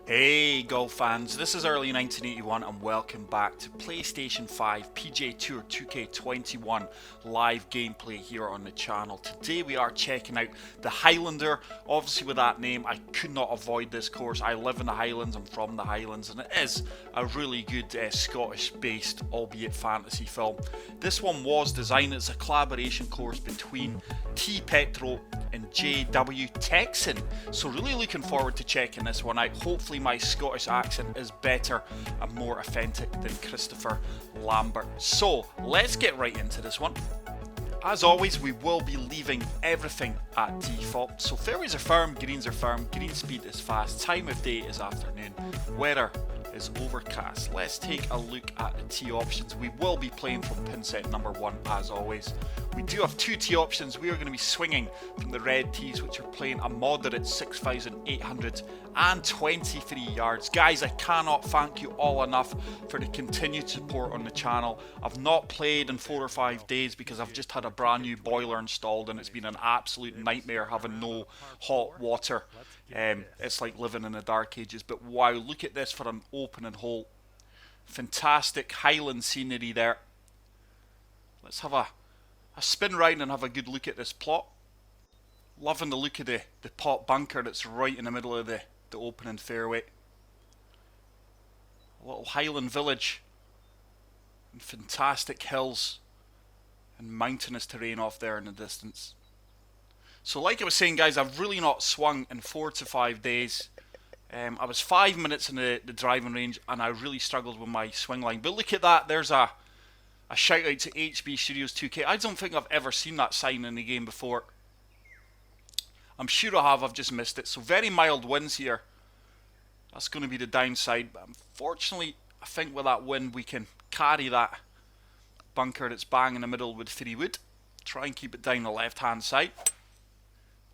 Hey golf fans, this is early 1981 and welcome back to PlayStation 5 PGA TOUR 2K21 live gameplay here on the channel. Today we are checking out the Highlander. Obviously with that name I could not avoid this course. I live in the Highlands, I'm from the Highlands, and it is a really good Scottish based, albeit fantasy film. This one was designed as a collaboration course between T Petro and JW Texan, so really looking forward to checking this one out. Hopefully my Scottish accent is better and more authentic than Christopher Lambert. So let's get right into this one. As always, we will be leaving everything at default. So fairways are firm, greens are firm, green speed is fast, time of day is afternoon, weather is overcast. Let's take a look at the tee options. We will be playing from pin set number 1 as always. We do have 2 tee options. We are going to be swinging from the red tees, which are playing a moderate 6,823 yards. Guys, I cannot thank you all enough for the continued support on the channel. I've not played in 4 or 5 days because I've just had a brand new boiler installed and it's been an absolute nightmare having no hot water. It's like living in the dark ages. But wow, look at this for an opening hole. Fantastic Highland scenery there. Let's have a spin round and have a good look at this plot. Loving the look of the pot bunker that's right in the middle of the opening fairway. A little Highland village and fantastic hills and mountainous terrain off there in the distance. So like I was saying, guys, I've really not swung in 4 to 5 days. I was 5 minutes in the driving range and I really struggled with my swing line. But look at that, there's a shout out to HB Studios 2K. I don't think I've ever seen that sign in the game before. I'm sure I have, I've just missed it. So very mild winds here. That's going to be the downside. But unfortunately, I think with that wind we can carry that bunker that's bang in the middle with 3 wood. Try and keep it down the left hand side.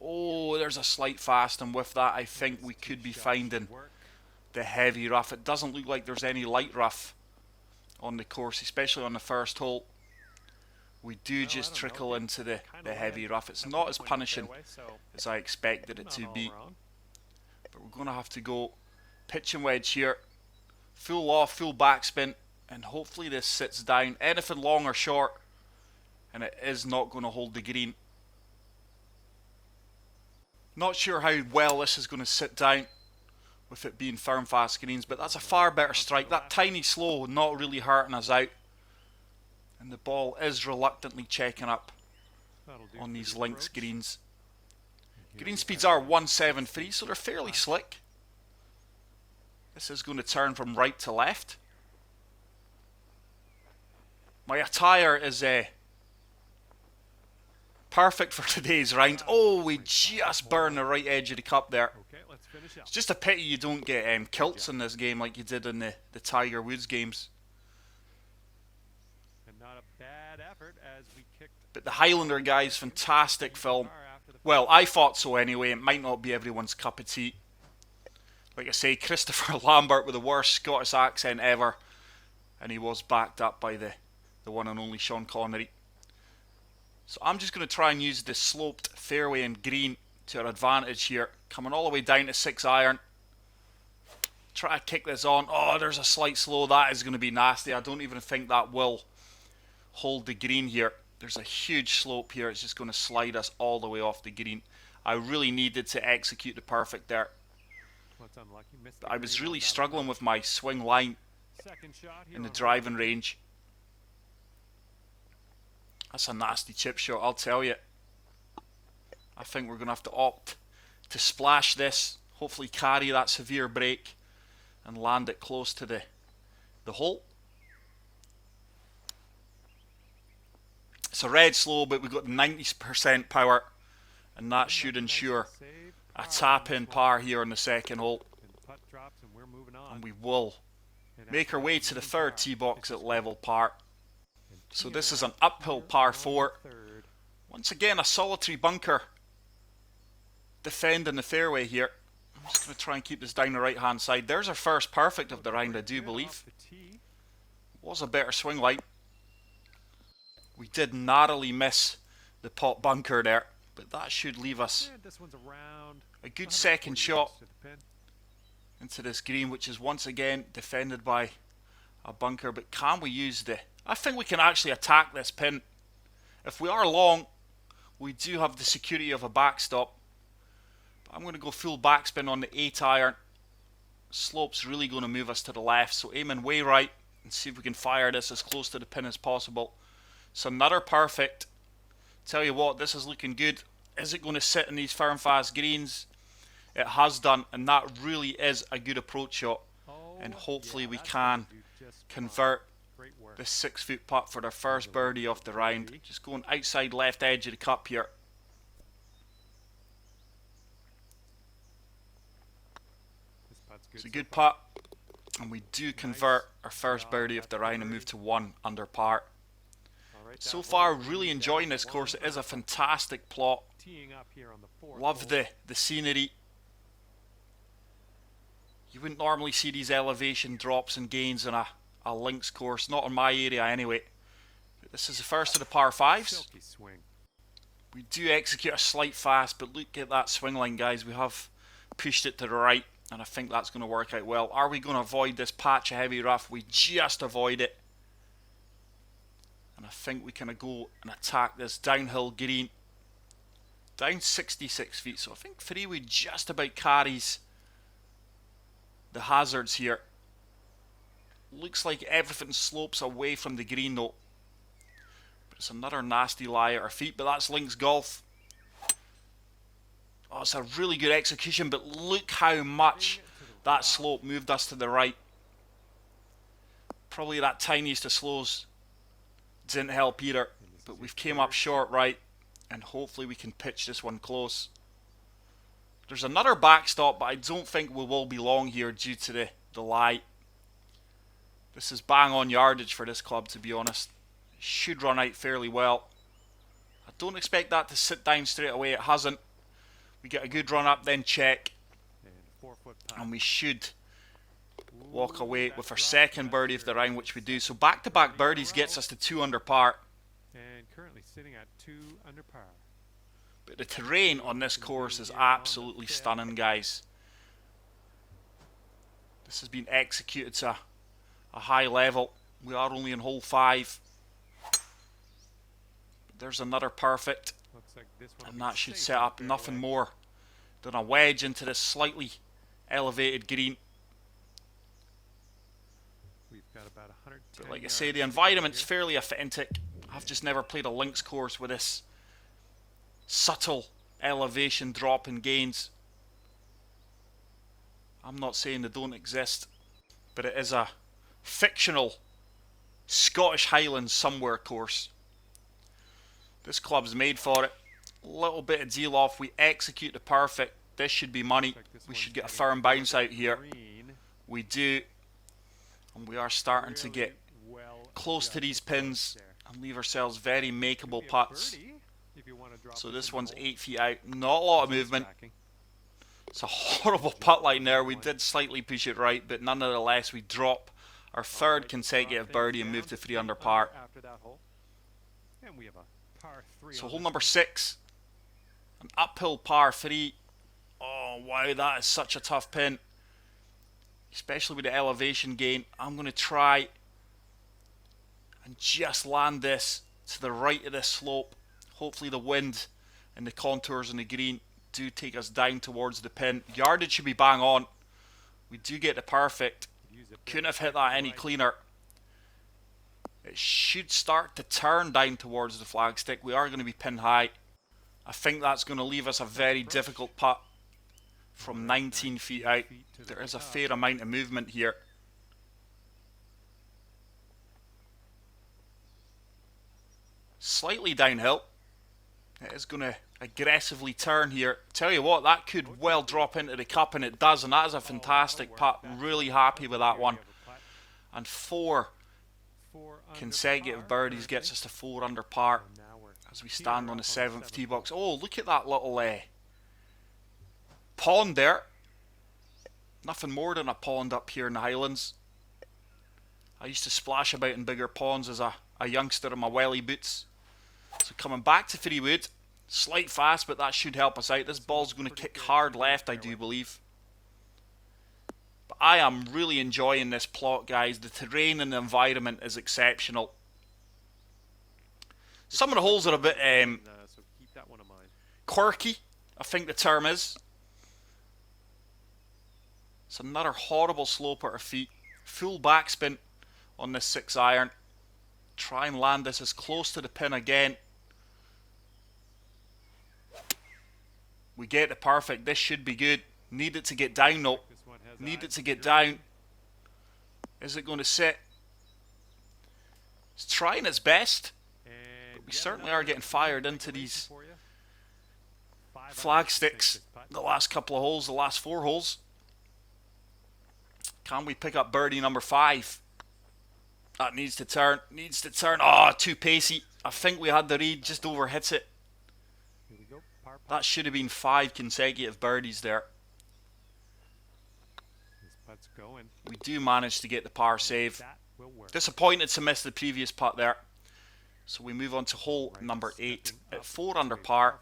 Oh, there's a slight fast, and with that I think we could be finding the heavy rough. It doesn't look like there's any light rough on the course, especially on the first hole. We do just trickle into the heavy rough. It's not as punishing as I expected it to be, but we're going to have to go pitch and wedge here. Full off, full backspin, and hopefully this sits down. Anything long or short and it is not going to hold the green. Not sure how well this is going to sit down with it being firm fast greens, but that's a far better strike. That tiny slow not really hurting us out, and the ball is reluctantly checking up on these links greens. Green speeds are 173, so they're fairly slick. This is going to turn from right to left. My attire is perfect for today's round. Oh, we just burned the right edge of the cup there. It's just a pity you don't get kilts in this game like you did in the Tiger Woods games. But the Highlander, guys, fantastic film. Well, I thought so anyway. It might not be everyone's cup of tea. Like I say, Christopher Lambert with the worst Scottish accent ever, and he was backed up by the one and only Sean Connery. So I'm just going to try and use the sloped fairway and green to our advantage here. Coming all the way down to 6 iron. Try to kick this on. Oh, there's a slight slow. That is going to be nasty. I don't even think that will hold the green here. There's a huge slope here. It's just going to slide us all the way off the green. I really needed to execute the perfect there. I was really struggling with my swing line in the driving range. That's a nasty chip shot, I'll tell you. I think we're going to have to opt to splash this, hopefully carry that severe break and land it close to the hole. It's a red slow, but we've got 90% power, and that should ensure a tap-in par here on the second hole. And we will make our way to the third tee box at level par. So this is an uphill par 4. Once again, a solitary bunker defending the fairway here. I'm just going to try and keep this down the right hand side. There's our first perfect of the round, I do believe. Was a better swing line. We did narrowly miss the pot bunker there, but that should leave us a good second shot into this green, which is once again defended by a bunker. But can we use the... I think we can actually attack this pin. If we are long, we do have the security of a backstop. But I'm going to go full backspin on the 8 iron. Slope's really going to move us to the left, so aiming way right and see if we can fire this as close to the pin as possible. So another perfect. Tell you what, this is looking good. Is it going to sit in these firm fast greens? It has done, and that really is a good approach shot. And hopefully we can convert this 6-foot putt for their first birdie of the round. Just going outside left edge of the cup here. It's a good putt, and we do convert our first birdie of the round and move to 1 under par. So far, really enjoying this course. It is a fantastic plot. Love the scenery. You wouldn't normally see these elevation drops and gains in a links course, not in my area anyway. But this is the first of the par 5s. We do execute a slight fast, but look at that swing line, guys. We have pushed it to the right, and I think that's going to work out well. Are we going to avoid this patch of heavy rough? We just avoid it. And I think we can go and attack this downhill green. Down 66 feet, so I think 3-wood just about carries the hazards here. Looks like everything slopes away from the green though. But it's another nasty lie at our feet, but that's links golf. Oh, it's a really good execution, but look how much that slope moved us to the right. Probably that tiniest of slows didn't help either, but we've came up short right, and hopefully we can pitch this one close. There's another backstop, but I don't think we will be long here due to the lie. This is bang on yardage for this club, to be honest. It should run out fairly well. I don't expect that to sit down straight away. It hasn't. We get a good run up, then check, and we should walk away with our second birdie of the round, which we do. So back-to-back birdies gets us to 2 under par. And currently sitting at 2 under par. But the terrain on this course is absolutely stunning, guys. This has been executed to a high level. We are only in hole 5. But there's another perfect. And that should set up nothing more than a wedge into this slightly elevated green. But like I say, the environment's fairly authentic. I've just never played a links course with this subtle elevation drop and gains. I'm not saying they don't exist, but it is a fictional Scottish Highlands somewhere course. This club's made for it. A little bit of deal off. We execute the perfect. This should be money. We should get a firm bounce out here. We do. And we are starting to get close to these pins and leave ourselves very makeable putts. So this one's 8 feet out. Not a lot of movement. It's a horrible putt line there. We did slightly push it right, but nonetheless we drop our third consecutive birdie and move to 3 under par. So hole number 6. An uphill par 3. Oh wow, that is such a tough pin. Especially with the elevation gain. I'm going to try and just land this to the right of this slope. Hopefully the wind and the contours on the green do take us down towards the pin. Yardage should be bang on. We do get the perfect. Couldn't have hit that any cleaner. It should start to turn down towards the flagstick. We are going to be pin high. I think that's going to leave us a very difficult putt from 19 feet out. There is a fair amount of movement here. Slightly downhill. It is going to aggressively turn here. Tell you what, that could well drop into the cup, and it does, and that is a fantastic putt. Really happy with that one. And 4 consecutive birdies gets us to 4 under par as we stand on the 7th tee box. Oh, look at that little pond there. Nothing more than a pond up here in the Highlands. I used to splash about in bigger ponds as a youngster in my welly boots. So coming back to 3-wood. Slight fast, but that should help us out. This ball's going to kick hard left, I do believe. But I am really enjoying this plot, guys. The terrain and the environment is exceptional. Some of the holes are a bit so keep that one in mind. quirky, I think the term is. It's another horrible slope at our feet. Full backspin on this 6-iron. Try and land this as close to the pin again. We get the perfect. This should be good. Need it to get down though. Need it to get down. Is it going to sit? It's trying its best. But we certainly are getting fired into these flag sticks. The last couple of holes, the last 4 holes. Can we pick up birdie number 5? That needs to turn. Needs to turn. Oh, too pacey. I think we had the read. Just overhits it. That should have been 5 consecutive birdies there. We do manage to get the par save. Disappointed to miss the previous putt there. So we move on to hole number 8 at 4 under par.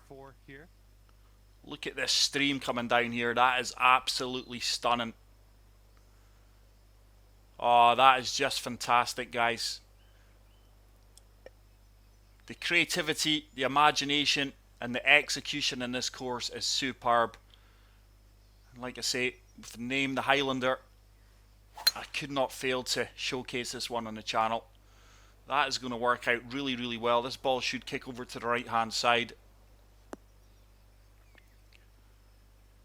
Look at this stream coming down here. That is absolutely stunning. Oh, that is just fantastic, guys. The creativity, the imagination, and the execution in this course is superb. And like I say, with the name, the Highlander, I could not fail to showcase this one on the channel. That is going to work out really, really well. This ball should kick over to the right-hand side.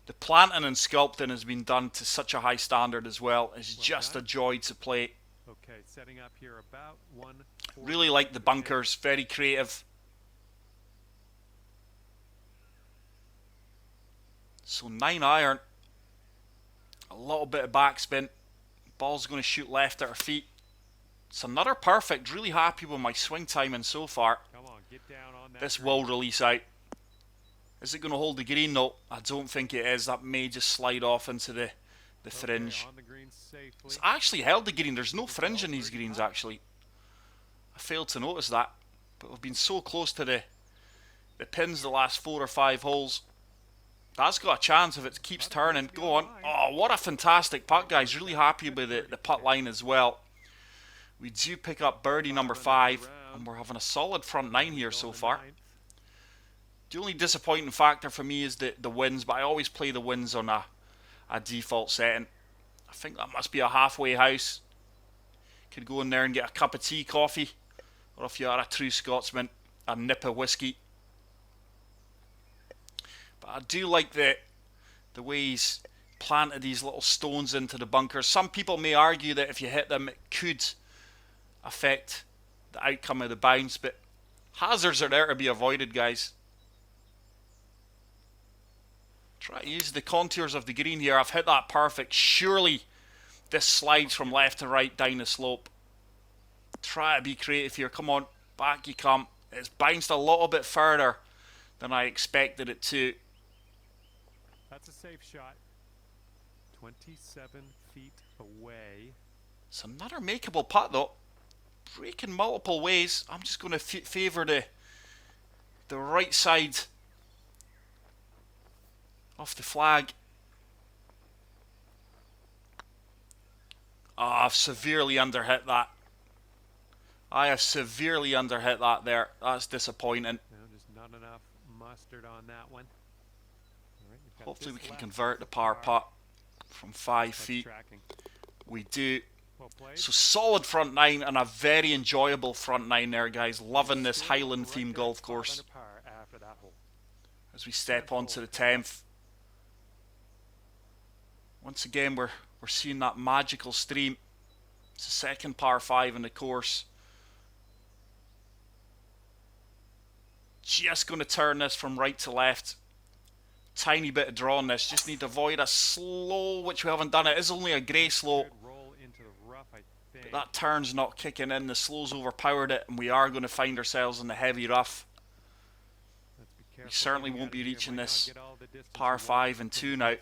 The planting and sculpting has been done to such a high standard as well. It's just a joy to play. Okay, setting up here about 1. Really like the bunkers, very creative. So 9-iron, a little bit of backspin. Ball's going to shoot left at our feet. It's another perfect. Really happy with my swing timing so far. Come on, get down on that. This will release out. Is it going to hold the green? No, I don't think it is. That may just slide off into the fringe. On the green safely. It's actually held the green. There's no fringe in these greens, actually. I failed to notice that. But we've been so close to the pins the last 4 or 5 holes. That's got a chance if it keeps turning. Go on. Oh, what a fantastic putt, guys. Really happy with the putt line as well. We do pick up birdie number 5. And we're having a solid front 9 here so far. The only disappointing factor for me is the winds, but I always play the winds on a default setting. I think that must be a halfway house. Could go in there and get a cup of tea, coffee, or if you are a true Scotsman, a nip of whiskey. But I do like the way he's planted these little stones into the bunkers. Some people may argue that if you hit them, it could affect the outcome of the bounce, but hazards are there to be avoided, guys. Try to use the contours of the green here. I've hit that perfect. Surely this slides from left to right down the slope. Try to be creative here. Come on, back you come. It's bounced a little bit further than I expected it to. That's a safe shot. 27 feet away. It's another makeable putt though. Breaking multiple ways. I'm just going to favour the right side off the flag. Oh, I've severely underhit that. I have severely underhit that there. That's disappointing. No, just not enough mustard on that one. Right, hopefully we can convert the par putt from 5 feet. We do. Well played. So solid front 9 and a very enjoyable front 9 there, guys. Loving this Highland themed golf course. As we step onto the 10th. Once again, we're seeing that magical stream. It's the second par 5 in the course. Just going to turn this from right to left. Tiny bit of draw on this. Just need to avoid a slow, which we haven't done. It is only a grey slope. But that turn's not kicking in. The slow's overpowered it, and we are going to find ourselves in the heavy rough. We certainly won't be reaching this par 5 and 2 now.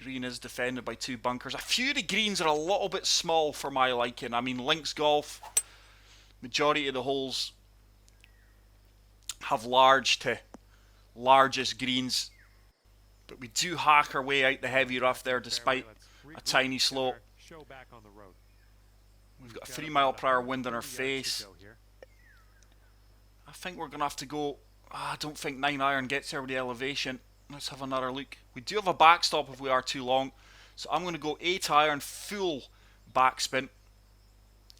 Green is defended by 2 bunkers. A few of the greens are a little bit small for my liking. I mean, links golf, majority of the holes have large to largest greens. But we do hack our way out the heavy rough there despite a tiny slope. Show back on the road. We've got a 3 mile per hour wind in our face. I think we're going to have to go. I don't think 9 iron gets there with the elevation. Let's have another look. We do have a backstop if we are too long. So I'm going to go 8 iron full backspin.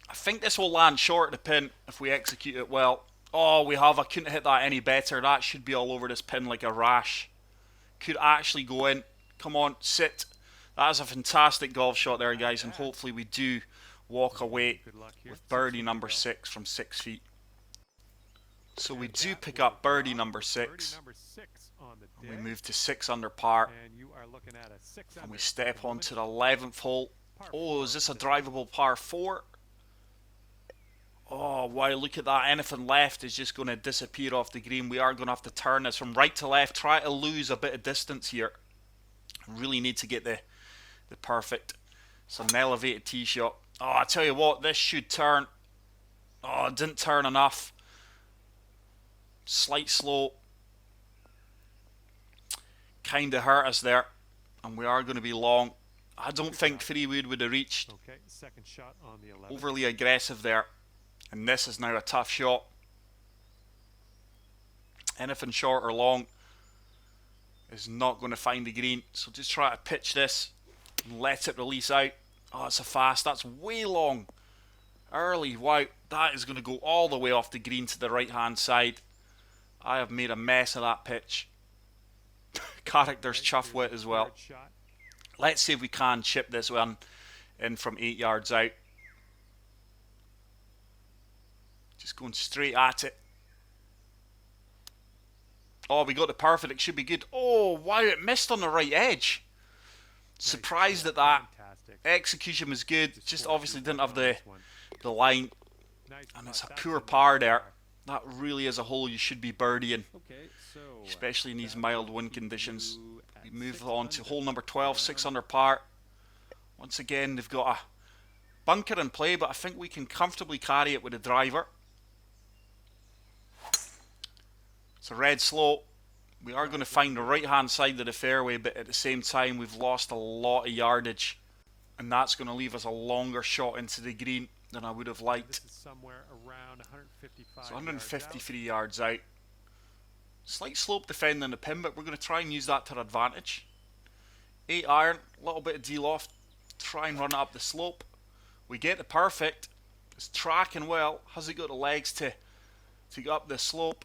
I think this will land short of the pin if we execute it well. Oh, we have. I couldn't hit that any better. That should be all over this pin like a rash. Could actually go in. Come on, sit. That is a fantastic golf shot there, guys. And hopefully we do walk away with birdie number 6 from 6 feet. So we do pick up birdie number 6. And we move to 6 under par. And we step onto the 11th hole. Oh, is this a drivable par 4? Oh, wow, look at that. Anything left is just going to disappear off the green. We are going to have to turn this from right to left. Try to lose a bit of distance here. Really need to get the perfect. It's an elevated tee shot. Oh, I tell you what, this should turn. Oh, it didn't turn enough. Slight slope. Kind of hurt us there. And we are going to be long. I don't think 3 wood have reached. Okay, second shot on the 11th. Overly aggressive there. And this is now a tough shot. Anything short or long is not going to find the green. So just try to pitch this and let it release out. Oh, it's a fast. That's way long. Early. Wow. That is going to go all the way off the green to the right hand side. I have made a mess of that pitch. Character's chuff wit as well. Let's see if we can chip this one in from 8 yards out. Just going straight at it. Oh, we got the perfect. It should be good. Oh, wow, it missed on the right edge. Surprised at that. Execution was good. Just obviously didn't have the line. And it's a poor par there. That really is a hole you should be birdieing. Especially in these mild wind conditions. We move on to hole number 12, 6 under par. Once again, they've got a bunker in play, but I think we can comfortably carry it with a driver. It's a red slope. We are going to find the right hand side of the fairway, but at the same time we've lost a lot of yardage, and that's going to leave us a longer shot into the green than I would have liked. This is somewhere around 155 so 153 yards out. Slight slope defending the pin, but we're going to try and use that to our advantage. 8 iron, a little bit of de-loft, try and run it up the slope. We get the perfect. It's tracking well. Has it got the legs to go up the slope?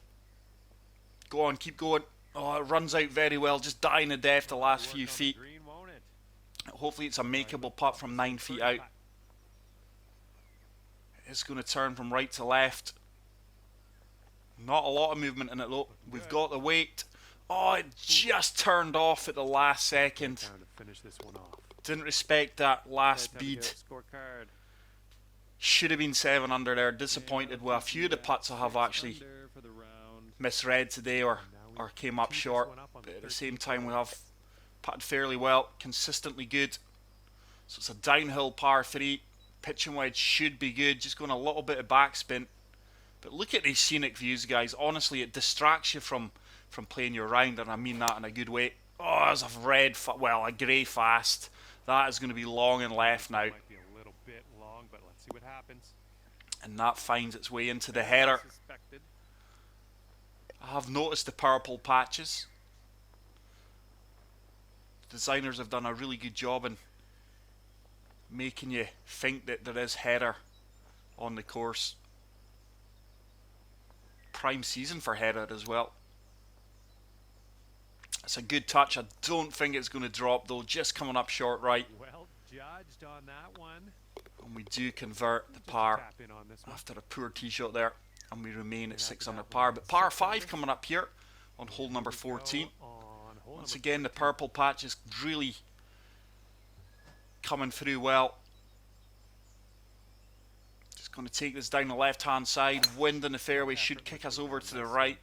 Go on, keep going. Oh, it runs out very well, just dying to death the last few feet. Hopefully it's a makeable putt from 9 feet out. It's going to turn from right to left. Not a lot of movement in it though. We've got the weight. Oh, it just turned off at the last second. Didn't respect that last bead. Should have been 7 under there. Disappointed with a few of the putts I have actually misread today or came up short. But at the same time we have putted fairly well. Consistently good. So it's a downhill par 3. Pitching wedge should be good. Just going a little bit of backspin. But look at these scenic views, guys. Honestly, it distracts you from playing your round, and I mean that in a good way. Oh, there's a grey fast. That is going to be long and left now. Might be a little bit long, but let's see what happens. And that finds its way into the header. I have noticed the purple patches. Designers have done a really good job in making you think that there is header on the course. Prime season for header as well. It's a good touch. I don't think it's going to drop though. Just coming up short right. Well judged on that one. And we do convert the par after a poor tee shot there. And we remain at 6 under par. But par 5 coming up here on hole number 14. Once again, the purple patch is really coming through well. Just going to take this down the left hand side. Wind in the fairway should kick us over to the right.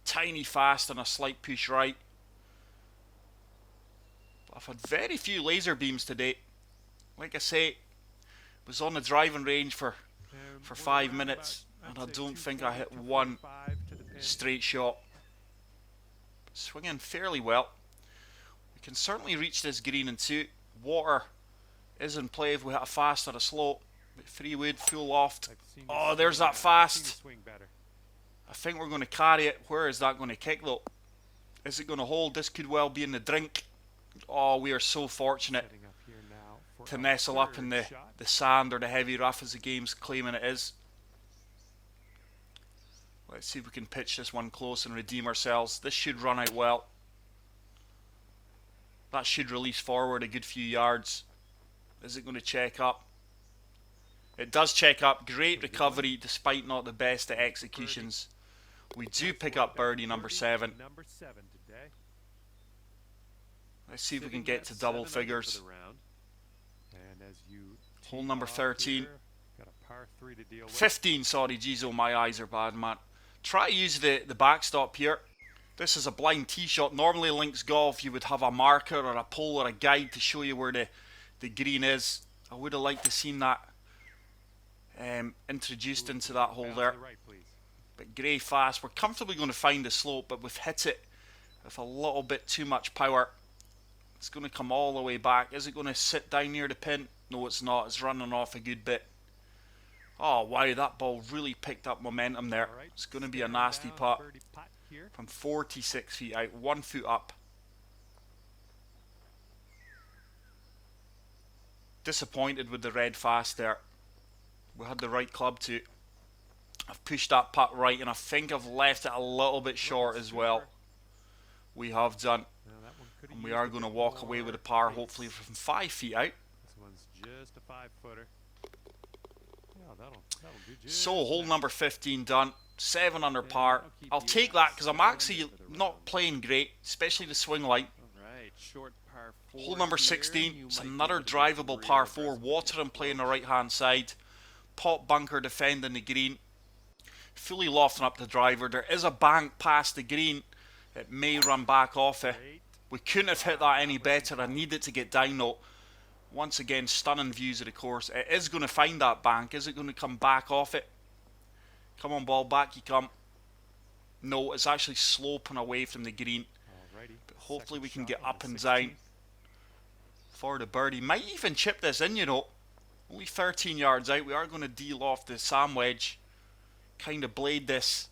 Tiny fast and a slight push right. But I've had very few laser beams today. Like I say, was on the driving range for 5 minutes and I don't think I hit one straight shot. Swinging fairly well. We can certainly reach this green in 2. Water is in play if we hit a fast or a slow. But 3 wood, full loft. I've seen you Oh, there's swing, that I've seen you fast. swing better. I think we're going to carry it. Where is that going to kick though? Is it going to hold? This could well be in the drink. Oh, we are so fortunate Setting up here now for to our nestle up in third shot. the sand or the heavy rough as the game's claiming it is. Let's see if we can pitch this one close and redeem ourselves. This should run out well. That should release forward a good few yards. Is it going to check up? It does check up. Great recovery despite not the best at executions. We do pick up birdie number 7. Number 7 today. Let's see if we can Sitting get at to double 7 under for figures. the round. And as you Hole tee number off 13. here, got a par 3 to deal with. 15, sorry, geez, oh my eyes are bad, man. Try to use the backstop here. This is a blind tee shot. Normally links golf, you would have a marker or a pole or a guide to show you where the green is. I would have liked to seen that introduced into that hole there. Right, please. But grey fast, we're comfortably going to find the slope, but we've hit it with a little bit too much power. It's going to come all the way back. Is it going to sit down near the pin? No, it's not. It's running off a good bit. Oh wow, that ball really picked up momentum there. Right, It's going to be a nasty putt here. from 46 feet out, 1 foot up. Disappointed with the red fast there. We had the right club to. I've pushed that putt right, and I think I've left it a little bit short as well. We have done. And we are going to walk away with a par, hopefully from 5 feet out. This one's just a 5-footer. Yeah, that'll do just So hole that. number 15 done. 7 under par. I'll take that because I'm actually not playing great, especially the swing line. Alright, short par 4 Hole number here. 16. You It's might be another able to get drivable real par 4. aggressive Water with and play on the the right hand side. Pot bunker defending the green. Fully lofting up the driver. There is a bank past the green. It may run back off it. Great. We couldn't have hit that any better. I needed to get down though. Once again, stunning views of the course. It is going to find that bank. Is it going to come back off it? Come on, ball, back you come. No, it's actually sloping away from the green. Alrighty. But hopefully Second we can shot get on up the and 16th. down for the birdie. Might even chip this in, you know. Only 13 yards out. We are going to deal off the sand wedge. Kind of blade this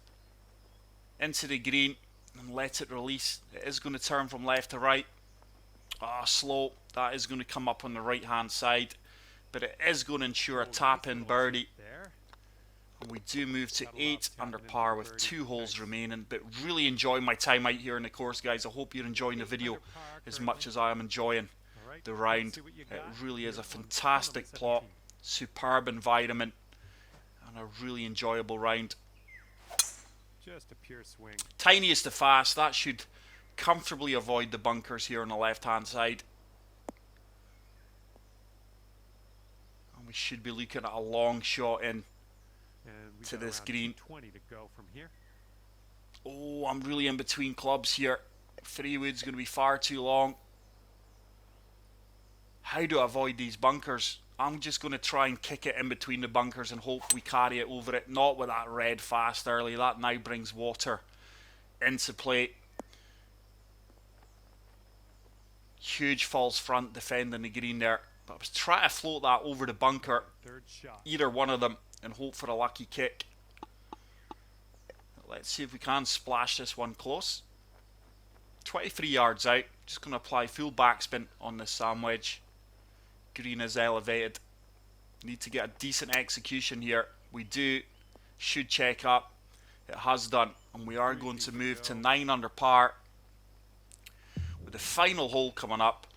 into the green and let it release. It is going to turn from left to right. Ah, slow. That is going to come up on the right hand side. But it is going to ensure a tap in birdie. There. And we do move to That'll 8 tap under into par the with birdie. 2 holes Nice. remaining. But really enjoying my time out here in the course, guys. I hope you're enjoying the video Under par as much currently. as I am enjoying Alright, the let's round. see what you It got really is here a on hole fantastic number plot. 17. Superb environment. And a really enjoyable round. Just a pure swing. Tiniest to fast. That should comfortably avoid the bunkers here on the left hand side. And we should be looking at a long shot in. And we To got this around green. 220 to go from here. Oh, I'm really in between clubs here. 3 wood's going to be far too long. How do I avoid these bunkers? I'm just going to try and kick it in between the bunkers and hope we carry it over it. Not with that red fast early. That now brings water into play. Huge false front defending the green there. But I was trying to float that over the bunker. Third shot. Either one of them and hope for a lucky kick. Let's see if we can splash this one close. 23 yards out. Just going to apply full backspin on this sand wedge. Green is elevated. Need to get a decent execution here. We do. Should check up. It has done. And we are going to move to 9 under par. With the final hole coming up.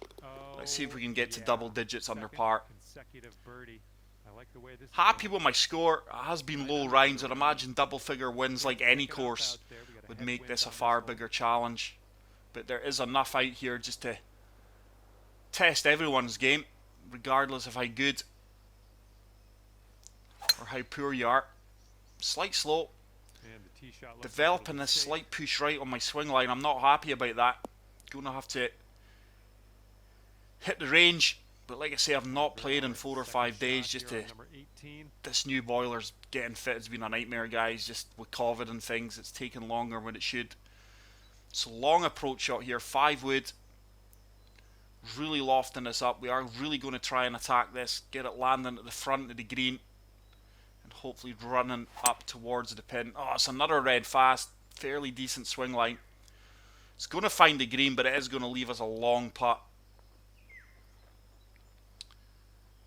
Let's see if we can get to double digits under Second par. consecutive birdie. I like the way this is Happy going. with my score. It has been low rounds. I'd imagine double figure wins like any course would make this a far bigger challenge. But there is enough out here just to test everyone's game, regardless of how good or how poor you are. Slight slope. And the tee shot looks Developing like this it'll be slight push right on my swing line. I'm not happy about that. Going to have to hit the range. But like I say, I've not played in 4 or 5 days. Just to number 18. this new boiler's getting fit has been a nightmare, guys. Just with COVID and things, it's taken longer than it should. So long approach shot here, 5 wood. Really lofting this up. We are really going to try and attack this, get it landing at the front of the green, and hopefully running up towards the pin. Oh, it's another red fast, fairly decent swing line. It's going to find the green, but it is going to leave us a long putt.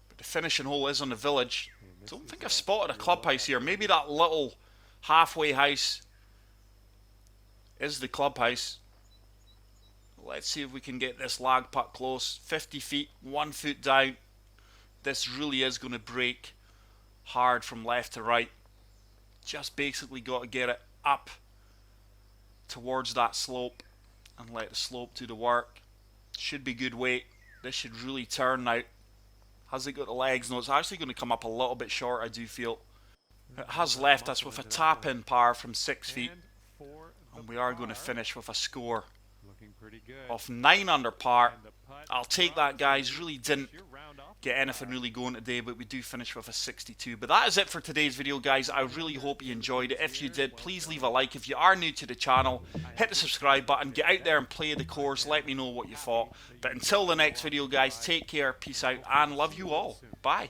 But the finishing hole is on the village. Don't think I've spotted a clubhouse here. Maybe that little halfway house is the clubhouse. Let's see if we can get this lag putt close. 50 feet, 1 foot down. This really is going to break hard from left to right. Just basically got to get it up towards that slope and let the slope do the work. Should be good weight. This should really turn now. Has it got the legs? No, it's actually going to come up a little bit short, I do feel. It has left us with a tap-in par from 6 feet. And we are going to finish with a score of 9 under par. I'll take that, guys. Really didn't get anything really going today, but we do finish with a 62. But that is it for today's video, guys. I really hope you enjoyed it. If you did, please leave a like. If you are new to the channel, hit the subscribe button. Get out there and play the course. Let me know what you thought. But until the next video, guys, take care, peace out, and love you all. Bye.